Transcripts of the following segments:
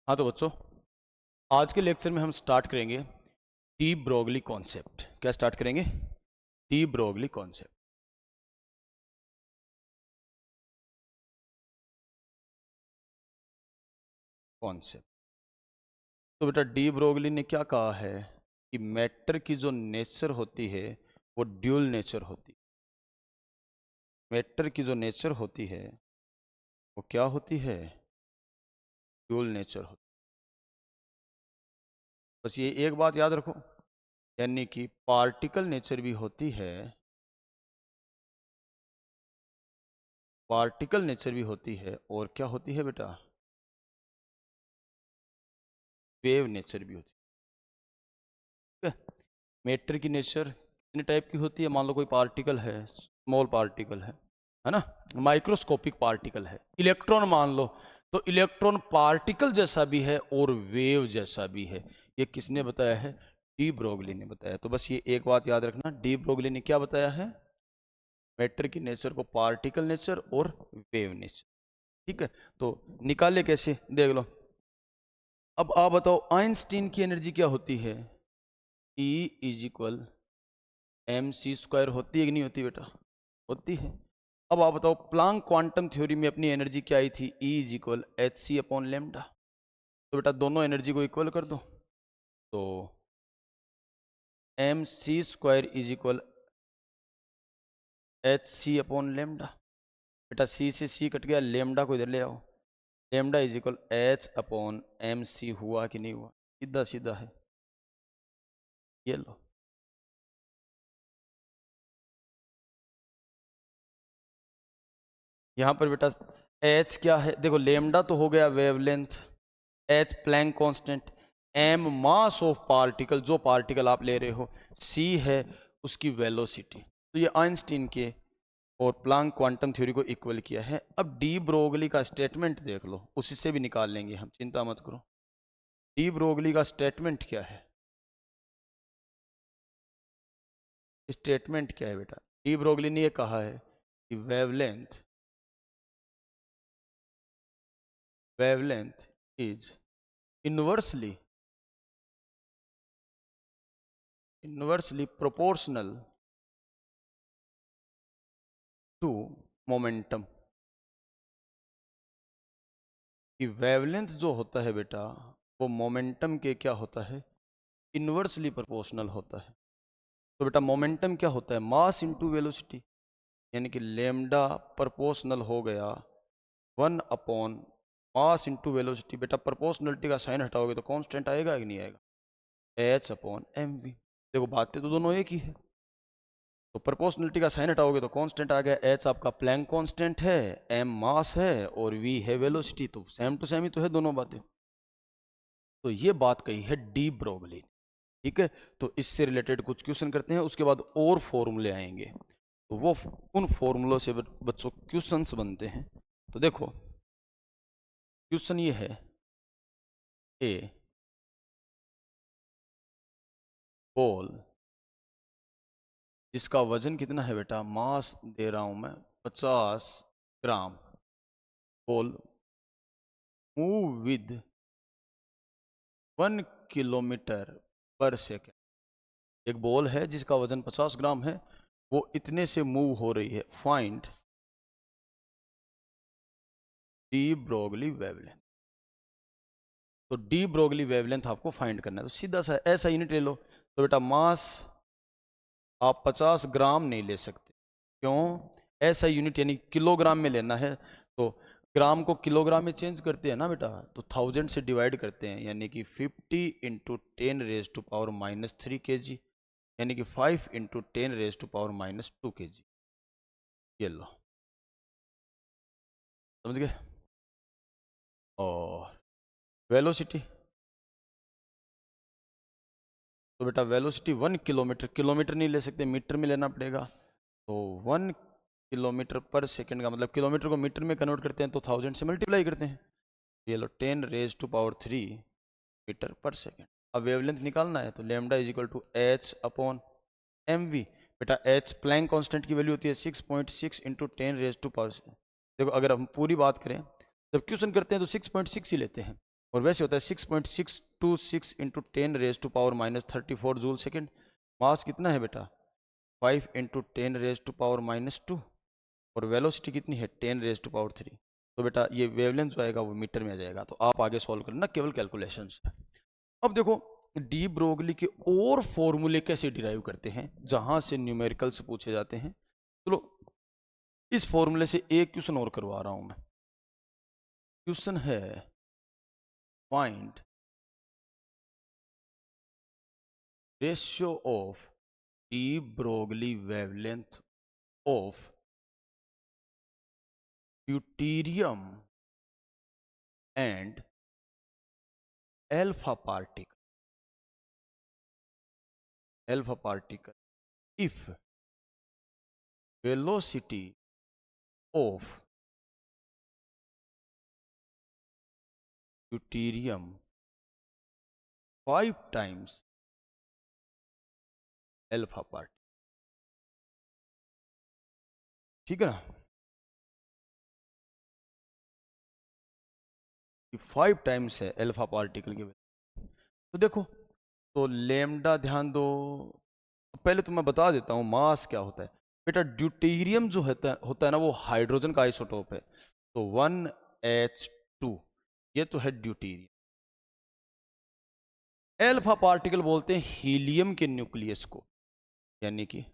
हाँ तो बच्चों, आज के लेक्चर में हम स्टार्ट करेंगे डी ब्रोगली कॉन्सेप्ट। क्या स्टार्ट करेंगे? De Broglie concept. तो बेटा डी ब्रोगली ने क्या कहा है कि मैटर की जो नेचर होती है वो ड्यूल नेचर होती है। मैटर की जो नेचर होती है वो क्या होती है? ड्यूल नेचर होती है। बस ये एक बात याद रखो, यानी कि पार्टिकल नेचर भी होती है, पार्टिकल नेचर भी होती है, और क्या होती है बेटा? वेव नेचर भी होती है। मैटर की नेचर कितने टाइप की होती है? मान लो कोई पार्टिकल है, स्मॉल पार्टिकल है ना, माइक्रोस्कोपिक पार्टिकल है, इलेक्ट्रॉन मान लो, तो इलेक्ट्रॉन पार्टिकल जैसा भी है और वेव जैसा भी है। ये किसने बताया है? डी ब्रोगली ने बताया। तो बस ये एक बात याद रखना, डी ब्रोगली ने क्या बताया है? मैटर की नेचर को पार्टिकल नेचर और वेव नेचर। ठीक है, तो निकाले कैसे देख लो। अब आप बताओ आइंस्टीन की एनर्जी क्या होती है? E is equal M C square होती है कि नहीं होती बेटा? होती है। अब आप बताओ प्लांक क्वांटम थ्योरी में अपनी एनर्जी क्या आई थी? E is equal H C upon lambda. तो बेटा दोनों एनर्जी को इक्वल कर दो, तो M C square is equal H C upon lambda. बेटा सी से सी कट गया, लेमडा को इधर ले आओ, lambda is equal H upon M C. हुआ कि नहीं हुआ? सीधा सीधा है, ये लो। यहाँ पर बेटा एच क्या है देखो, लेमडा तो हो गया wavelength, H Planck constant, M mass of particle, जो पार्टिकल आप ले रहे हो, सी है उसकी वेलोसिटी। तो ये आइंस्टीन के और प्लांक क्वांटम थ्योरी को इक्वल किया है। अब डी ब्रोगली का स्टेटमेंट देख लो, उसी से भी निकाल लेंगे हम, चिंता मत करो। डी ब्रोगली का स्टेटमेंट क्या है? स्टेटमेंट क्या है बेटा? डी ब्रोगली ने ये कहा है कि wavelength is inversely proportional to momentum. कि वेवलेंथ जो होता है बेटा वो मोमेंटम के क्या होता है? इनवर्सली प्रोपोर्शनल होता है। तो बेटा मोमेंटम क्या होता है? मास इनटू वेलोसिटी, यानी कि लेमडा प्रोपोर्शनल हो गया 1 अपॉन मास इनटू वेलोसिटी। बेटा प्रोपोर्शनलिटी का साइन हटाओगे तो कांस्टेंट आएगा कि नहीं आएगा? H upon M V. देखो बातें तो दोनों एक ही है, तो प्रोपोर्शनलिटी का साइन हटाओगे तो कांस्टेंट आ गया। एच आपका प्लैंक कांस्टेंट है, एम मास है और वी है वेलोसिटी, तो सेम टू सेम ही तो है दोनों बातें। तो ये बात कही है डी ब्रोगली। ठीक है, तो इससे रिलेटेड कुछ क्वेश्चन करते हैं, उसके बाद और फॉर्मूले आएंगे, तो वो उन फॉर्मूलों से बच्चों क्वेश्चंस बनते हैं। तो देखो क्वेश्चन ये है, ए बॉल जिसका वजन कितना है बेटा? मास दे रहा हूं मैं 50 ग्राम। बॉल मूव विद 1 किलोमीटर पर सेकेंड। एक बॉल है जिसका वजन 50 ग्राम है, वो इतने से मूव हो रही है। Find de Broglie wavelength. तो डी ब्रोगली वेवलेंथ आपको फाइंड करना है, तो सीधा सा ऐसा यूनिट ले लो। तो बेटा मास आप 50 ग्राम नहीं ले सकते, क्यों? ऐसा यूनिट यानी किलोग्राम में लेना है, तो ग्राम को किलोग्राम में चेंज करते हैं ना बेटा, तो 1000 से डिवाइड करते हैं, यानी कि 50 इंटू 10⁻³ kg, यानी कि 5 इंटू 10⁻²kg। ये लो, समझ गए? और वेलोसिटी, तो बेटा वेलोसिटी 1 किलोमीटर, किलोमीटर नहीं ले सकते, मीटर में लेना पड़ेगा। तो 1 किलोमीटर पर सेकेंड का मतलब किलोमीटर को मीटर में कन्वर्ट करते हैं तो 1000 से मल्टीप्लाई करते हैं। ये लो 10⁻³ मीटर पर सेकेंड। अब वेवलेंथ निकालना है, तो lambda is equal to H upon M V. बेटा एच प्लैंक कांस्टेंट की वैल्यू होती है 6.6 इंटू 10⁻²। देखो अगर हम पूरी बात करें, जब क्वेश्चन करते हैं तो 6.6 ही लेते हैं, और वैसे होता है 6.626 इंटू 10⁻⁻34 जूल सेकेंड। मास कितना है बेटा? 5 इंटू 10⁻⁻2। और वेलोसिटी कितनी है? 10⁻3। तो बेटा ये वेवलेंथ जो आएगा वो मीटर में आ जाएगा। तो आप आगे सॉल्व करना, केवल कैलकुलेशंस है। अब देखो डी ब्रोगली के और फॉर्मूले कैसे डिराइव करते हैं जहां से न्यूमेरिकल्स पूछे जाते हैं। चलो इस फॉर्मूले से एक क्वेश्चन और करवा रहा हूं मैं। क्वेश्चन है find ratio of de Broglie wavelength of deuterium and alpha particle if velocity of deuterium 5 times alpha particle। ठीक है ना? 5 टाइम्स है अल्फा पार्टिकल की वैल्यू। तो देखो, तो लेमडा ध्यान दो। पहले तो मैं बता देता हूं मास क्या होता है। बेटा ड्यूटेरियम जो होता है ना, वो हाइड्रोजन का आइसोटोप है। तो 1H2 ये तो है ड्यूटेरियम। अल्फा पार्टिकल बोलते हैं हीलियम के न्यूक्लियस को, यानी कि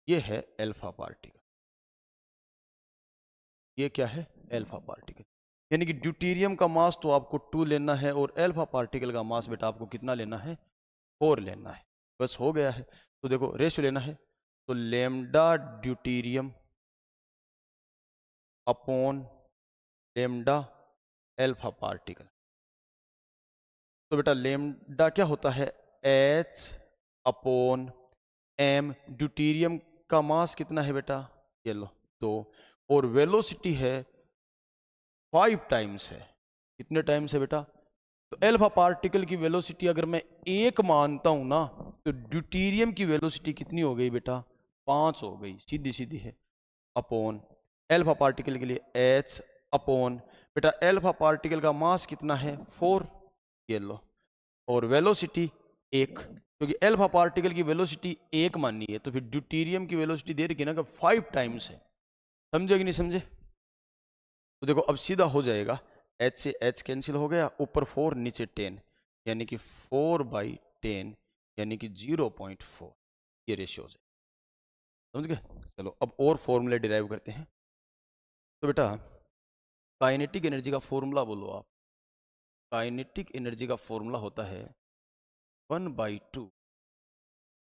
ये है अल्फा पार्टिकल। ये क्या है? Alpha particle. यानी कि ड्यूटेरियम का मास तो आपको 2 लेना है और अल्फा पार्टिकल का मास बेटा आपको कितना लेना है? 4 लेना है। बस हो गया है। तो देखो रेशियो लेना है, तो lambda deuterium upon lambda alpha particle. तो बेटा लेमडा क्या होता है? H upon M। ड्यूटेरियम का मास कितना है बेटा? ये लो 2। और वेलोसिटी है 5 टाइम्स है। कितने टाइम्स है बेटा? तो अल्फा पार्टिकल की वेलोसिटी अगर मैं 1 मानता हूं ना, तो ड्यूटेरियम की वेलोसिटी कितनी हो गई बेटा? 5 हो गई, सीधी सीधी है। अपॉन अल्फा पार्टिकल के लिए H अपॉन बेटा अल्फा पार्टिकल का मास कितना है? 4। ये लो। और वेलोसिटी 1, क्योंकि अल्फा पार्टिकल की वेलोसिटी 1 मानी है, तो फिर ड्यूटेरियम की वेलोसिटी दे रखी है ना कि 5 टाइम्स है। समझे कि नहीं समझे? तो देखो अब सीधा हो जाएगा, H से H कैंसिल हो गया, ऊपर 4 नीचे 10, यानी कि 4/10 यानी कि 0.4। ये रेशियो है। समझ गए? चलो अब और फॉर्मूले डिराइव करते हैं। तो बेटा काइनेटिक एनर्जी का फॉर्मूला बोलो आप। काइनेटिक एनर्जी का फॉर्मूला होता है 1/2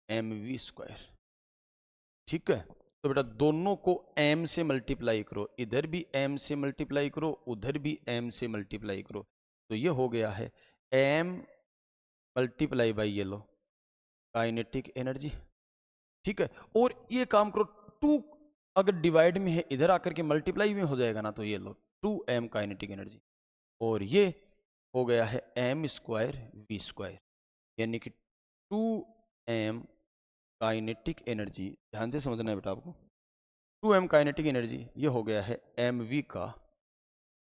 mv²। ठीक है? तो बेटा दोनों को m से मल्टीप्लाई करो, इधर भी m से मल्टीप्लाई करो, उधर भी m से मल्टीप्लाई करो। तो ये हो गया है m मल्टीप्लाई बाई ये लो काइनेटिक एनर्जी। ठीक है? और ये काम करो 2 अगर डिवाइड में है, इधर आकर के मल्टीप्लाई में हो जाएगा ना, तो ये लो 2m काइनेटिक एनर्जी। और ये हो गया है m²v², यानी कि 2m काइनेटिक एनर्जी। ध्यान से समझना है बेटा आपको। 2m काइनेटिक एनर्जी ये हो गया है mv का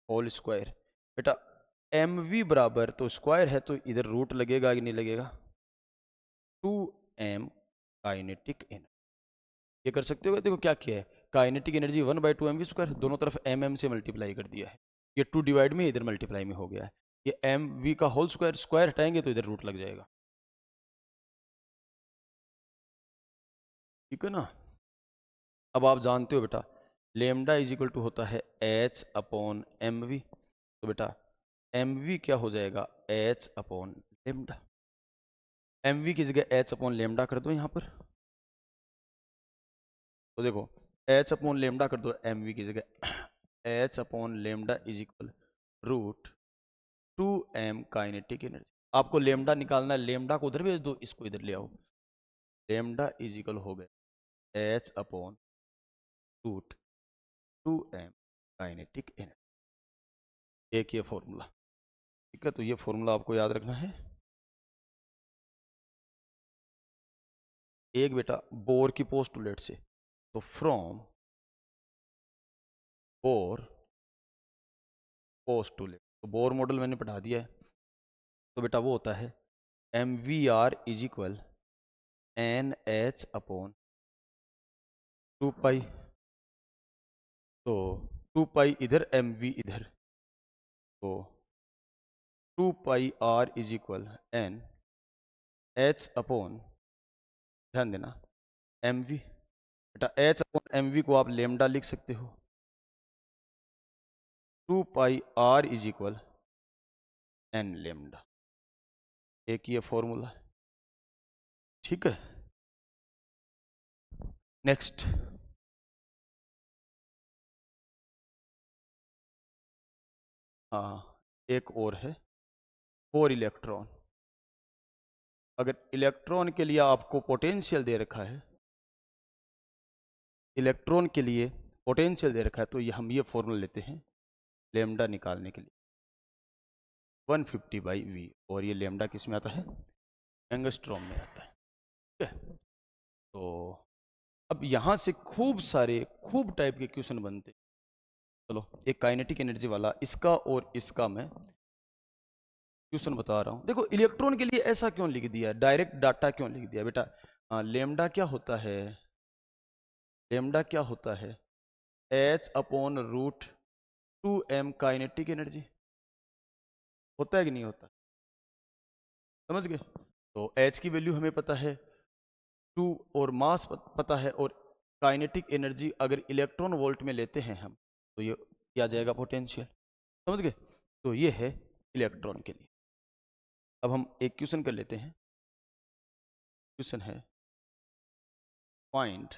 होल स्क्वायर। बेटा mv बराबर, तो स्क्वायर है तो इधर रूट लगेगा कि नहीं लगेगा? 2m kinetic energy. ये कर सकते हो? देखो क्या किया है, काइनेटिक एनर्जी 1/2 mv², दोनों तरफ mm से मल्टीप्लाई कर दिया है। ये 2 डिवाइड में, इधर मल्टीप्लाई में हो गया है। ये mv का होल स्क्वायर, स्क्वायर हटाएंगे तो इधर रूट लग जाएगा। ठीक है ना? अब आप जानते हो बेटा लेमडा इज इक्वल टू होता है H अपॉन mv। तो बेटा mv क्या हो जाएगा? H upon lambda. mv की जगह H अपॉन लेमडा कर दो यहाँ पर। तो देखो H अपॉन लेमडा कर दो mv की जगह। H upon lambda is equal √2m kinetic energy. आपको लेमडा निकालना है, लेमडा को उधर भेज दो, इसको इधर ले आओ। लेमडा इज इक्वल हो गया H upon √2m kinetic energy. एक ये फॉर्मूला। ठीक है? तो ये फॉर्मूला आपको याद रखना है। एक बेटा बोर की पोस्टुलेट से, तो फ्रॉम बोर पोस्टुलेट तो बोर मॉडल मैंने पढ़ा दिया है। तो बेटा वो होता है mvr = nh/2 पाई। तो 2 पाई इधर, mv इधर, तो 2 पाई r = n ध्यान देना mv। बेटा h/mv को आप लेमडा लिख सकते हो। 2 पाई r = n लेमडा, एक ये फॉर्मूला है। ठीक है, नेक्स्ट। हाँ, एक और है, 4 इलेक्ट्रॉन। अगर इलेक्ट्रॉन के लिए आपको पोटेंशियल दे रखा है, इलेक्ट्रॉन के लिए पोटेंशियल दे रखा है, तो ये हम ये फॉर्मूला लेते हैं लेमडा निकालने के लिए, 150/V। और ये लेमडा किस में आता है? एंगस्ट्रॉम में आता है। ठीक है, तो अब यहाँ से खूब टाइप के क्वेश्चन बनते हैं। चलो, एक काइनेटिक एनर्जी वाला इसका और इसका मैं क्वेश्चन बता रहा हूँ। देखो, इलेक्ट्रॉन के लिए ऐसा क्यों लिख दिया, डायरेक्ट डाटा क्यों लिख दिया बेटा? लेमडा क्या होता है? लेमडा क्या होता है? h/√2m काइनेटिक एनर्जी होता है कि नहीं होता? समझ गए? तो h की वैल्यू हमें पता है 2, और मास पता है, और काइनेटिक एनर्जी अगर इलेक्ट्रॉन वोल्ट में लेते हैं हम, तो ये क्या जाएगा? पोटेंशियल। समझ गए? तो ये है इलेक्ट्रॉन के लिए। अब हम एक क्वेश्चन कर लेते हैं। क्वेश्चन है, find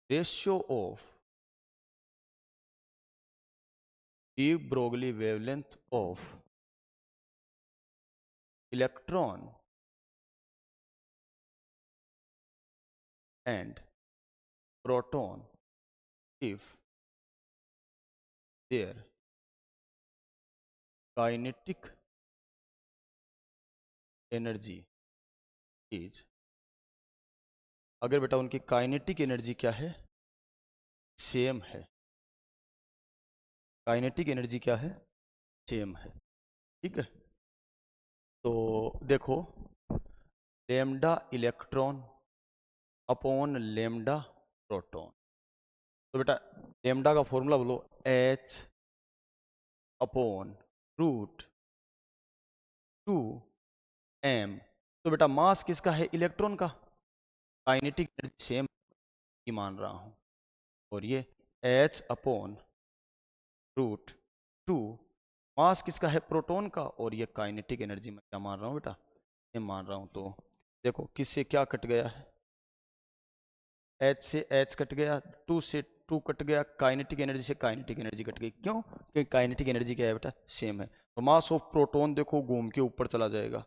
ratio of de Broglie wavelength of electron and proton if their kinetic energy is, अगर बेटा उनकी काइनेटिक एनर्जी क्या है? सेम है। काइनेटिक एनर्जी क्या है? सेम है। ठीक है, तो देखो, lambda electron upon lambda proton. तो बेटा लेमडा का फॉर्मूला बोलो, h/√2m। तो बेटा मास किसका है? इलेक्ट्रॉन का। काइनेटिक एनर्जी सेम ही मान रहा हूं, और ये h/√2 मास किसका है? प्रोटॉन का। और ये काइनेटिक एनर्जी मैं क्या मान रहा हूँ बेटा? सेम मान रहा हूँ। तो देखो, किससे क्या कट गया है? H से H कट गया, 2 से 2 कट गया, काइनेटिक एनर्जी से काइनेटिक एनर्जी कट गई। क्यों? क्योंकि काइनेटिक एनर्जी क्या है बेटा? सेम है। तो मास ऑफ प्रोटॉन देखो घूम के ऊपर चला जाएगा।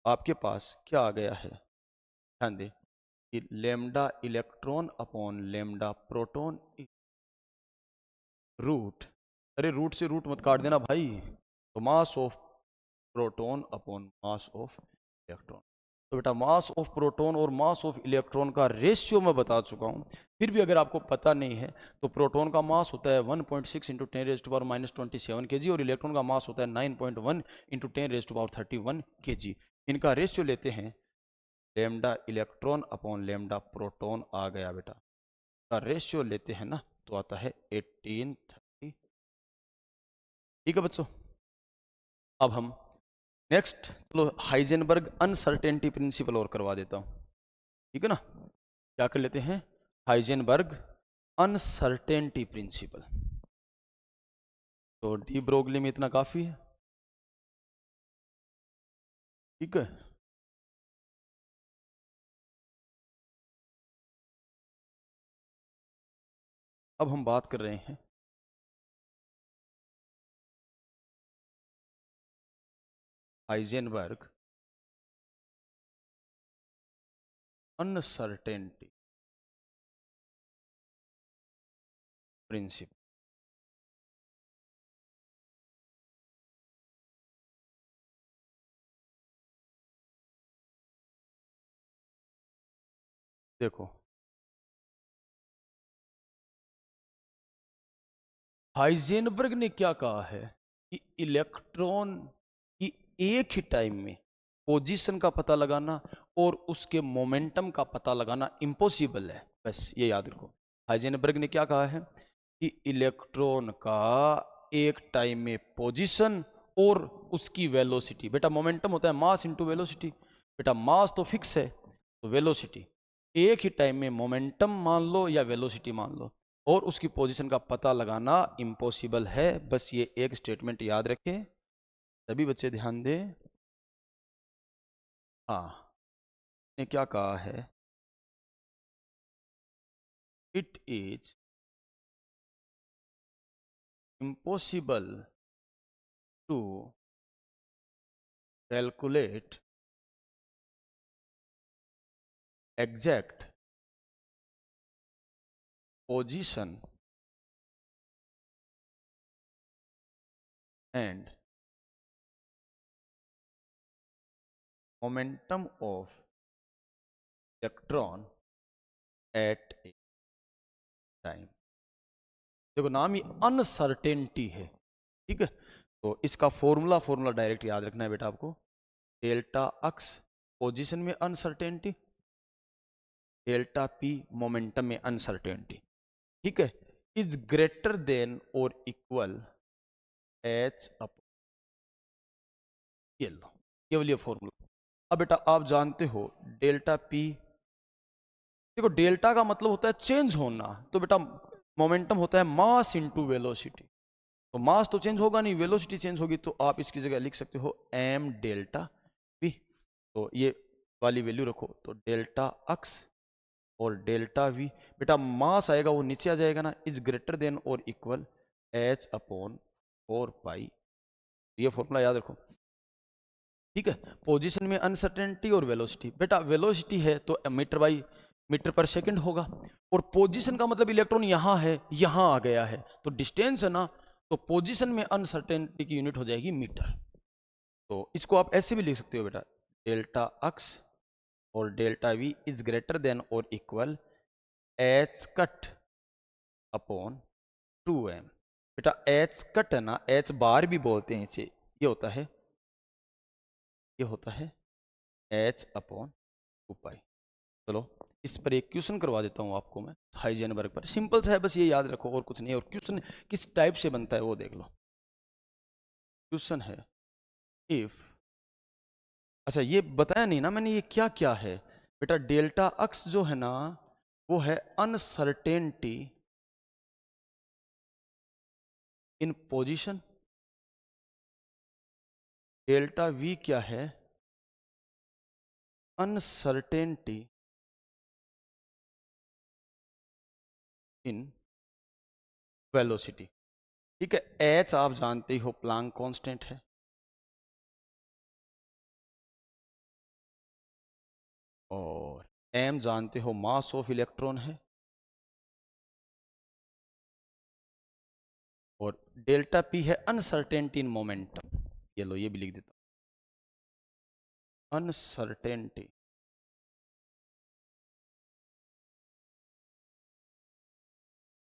आपके पास क्या आ गया है? ध्यान दे कि lambda electron upon lambda proton root, अरे रूट से रूट मत काट देना भाई। तो mass of proton upon mass of electron. तो बेटा मास ऑफ प्रोटॉन और मास ऑफ इलेक्ट्रॉन का रेशियो मैं बता चुका हूं। फिर भी अगर आपको पता नहीं है, तो प्रोटॉन का मास होता है 1.6 इंटू 10⁻⁻27 kg, और इलेक्ट्रॉन का मास होता है 9.1 इंटू 10⁻31 kg। इनका रेशियो लेते हैं, lambda electron upon lambda proton आ गया बेटा, का रेशियो लेते हैं ना, तो आता है 18:30। ठीक है बच्चों, अब हम नेक्स्ट, चलो हाइजेनबर्ग अनसर्टेनिटी प्रिंसिपल और करवा देता हूं। ठीक है ना, क्या कर लेते हैं? Heisenberg uncertainty principle. तो डी ब्रोगली में इतना काफी है। ठीक है, अब हम बात कर रहे हैं हाइजेनबर्ग अनसर्टेनिटी प्रिंसिपल। देखो, हाइजेनबर्ग ने क्या कहा है कि इलेक्ट्रॉन की एक ही टाइम में पोजीशन का पता लगाना और उसके मोमेंटम का पता लगाना इम्पॉसिबल है। बस ये याद रखो। हाइजेनबर्ग ने क्या कहा है कि इलेक्ट्रॉन का एक टाइम में पोजीशन और उसकी वेलोसिटी, बेटा मोमेंटम होता है मास इनटू वेलोसिटी, बेटा मास तो फिक्स है तो वेलोसिटी, एक ही टाइम में मोमेंटम मान लो या वेलोसिटी मान लो और उसकी पोजीशन का पता लगाना इम्पॉसिबल है। बस ये एक स्टेटमेंट याद रखें, सभी बच्चे ध्यान दें। हाँ, ने क्या कहा है, it is impossible to calculate exact position and momentum of electron at a time. देखो नाम ही अनसर्टेनिटी है, ठीक है। तो इसका फॉर्मूला डायरेक्ट याद रखना है बेटा आपको। डेल्टा एक्स पोजीशन में अनसर्टेनिटी, डेल्टा पी मोमेंटम में अनसर्टेनिटी, ठीक है, इज ग्रेटर देन और इक्वल एच अप, ये लो केवल ये फॉर्मूला। अब बेटा आप जानते हो डेल्टा पी, देखो डेल्टा का मतलब होता है चेंज होना, तो बेटा मोमेंटम होता है मास इनटू वेलोसिटी, तो मास तो चेंज होगा नहीं, वेलोसिटी चेंज होगी, तो आप इसकी जगह लिख सकते हो एम डेल्टा वी। तो ये वाली वैल्यू रखो, तो डेल्टा एक्स और डेल्टा वी, बेटा मास आएगा वो नीचे आ जाएगा ना, इज ग्रेटर देन और इक्वल एच अपॉन 4 पाई, ये फॉर्मूला याद रखो, ठीक है। पोजीशन में अनसर्टेनिटी और वेलोसिटी, बेटा वेलोसिटी है तो मीटर पर सेकंड होगा, और पोजीशन का मतलब इलेक्ट्रॉन यहां है यहां आ गया है, तो डिस्टेंस है ना, तो पोजीशन में अनसर्टेनिटी की यूनिट हो जाएगी मीटर। तो इसको आप ऐसे भी लिख सकते हो बेटा, डेल्टा एक्स और delta v is greater than और equal h cut upon 2m। बेटा एच कट है ना, एच बार भी बोलते हैं इसे, ये होता है एच अपॉन 2 पाई। चलो इस पर एक क्वेश्चन करवा देता हूँ आपको मैं, हाइजेनबर्ग पर, सिंपल सा है, बस ये याद रखो और कुछ नहीं। और क्वेश्चन किस टाइप से बनता है वो देख लो। क्वेश्चन है इफ, अच्छा ये बताया नहीं ना मैंने, ये क्या क्या है बेटा, डेल्टा एक्स जो है ना वो है uncertainty in position, delta we क्या है, अनसर्टेनिटी इन वेलोसिटी, ठीक है। एच आप जानते ही हो प्लांक कांस्टेंट है, और एम जानते हो मास ऑफ इलेक्ट्रॉन है, और डेल्टा पी है अनसर्टेनिटी इन मोमेंटम, ये लो ये भी लिख देता हूं, अनसर्टेनिटी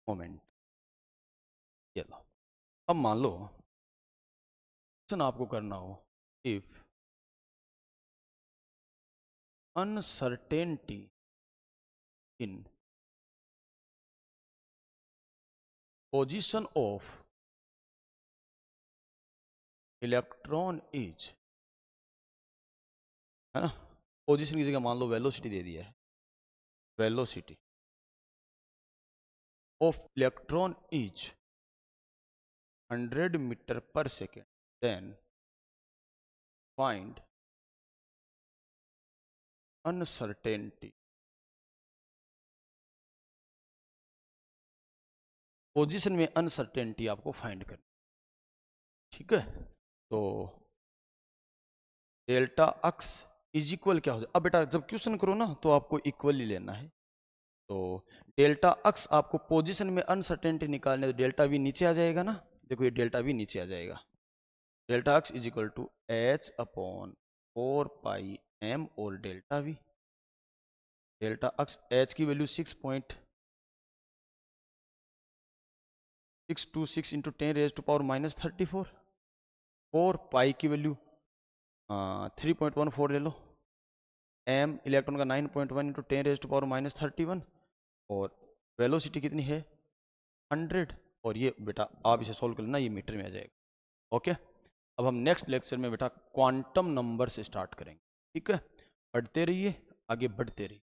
मोमेंट, ये लो। अब मान लो क्वेश्चन आपको करना हो, if uncertainty in position of electron is, है ना, पोजीशन की जगह मान लो वेलोसिटी दे दिया है, velocity of electron is 100 metre पर second, then find uncertainty, position में अनसर्टेनिटी आपको फाइंड करनी, ठीक है। तो डेल्टा एक्स इज इक्वल क्या हो जाए, अब बेटा जब क्वेश्चन करो ना तो आपको इक्वली लेना है, तो डेल्टा एक्स आपको पोजीशन में अनसर्टेनिटी निकालने, तो डेल्टा वी नीचे आ जाएगा ना, देखो ये डेल्टा वी नीचे आ जाएगा, delta X is equal to H upon 4 pi m और delta V, delta X H की वैल्यू 626 इंटू 10⁻⁻34। 4 पाई की वैल्यू 3.14 ले लो। m इलेक्ट्रॉन का 9.1 इंटू 10⁻⁻31 और वेलोसिटी कितनी है 100। और ये बेटा आप इसे सोल्व कर लेना, ये मीटर में आ जाएगा। ओके, अब हम नेक्स्ट लेक्चर में बेटा क्वांटम नंबर से स्टार्ट करेंगे। ठीक है, पढ़ते रहिए, आगे बढ़ते रहिए।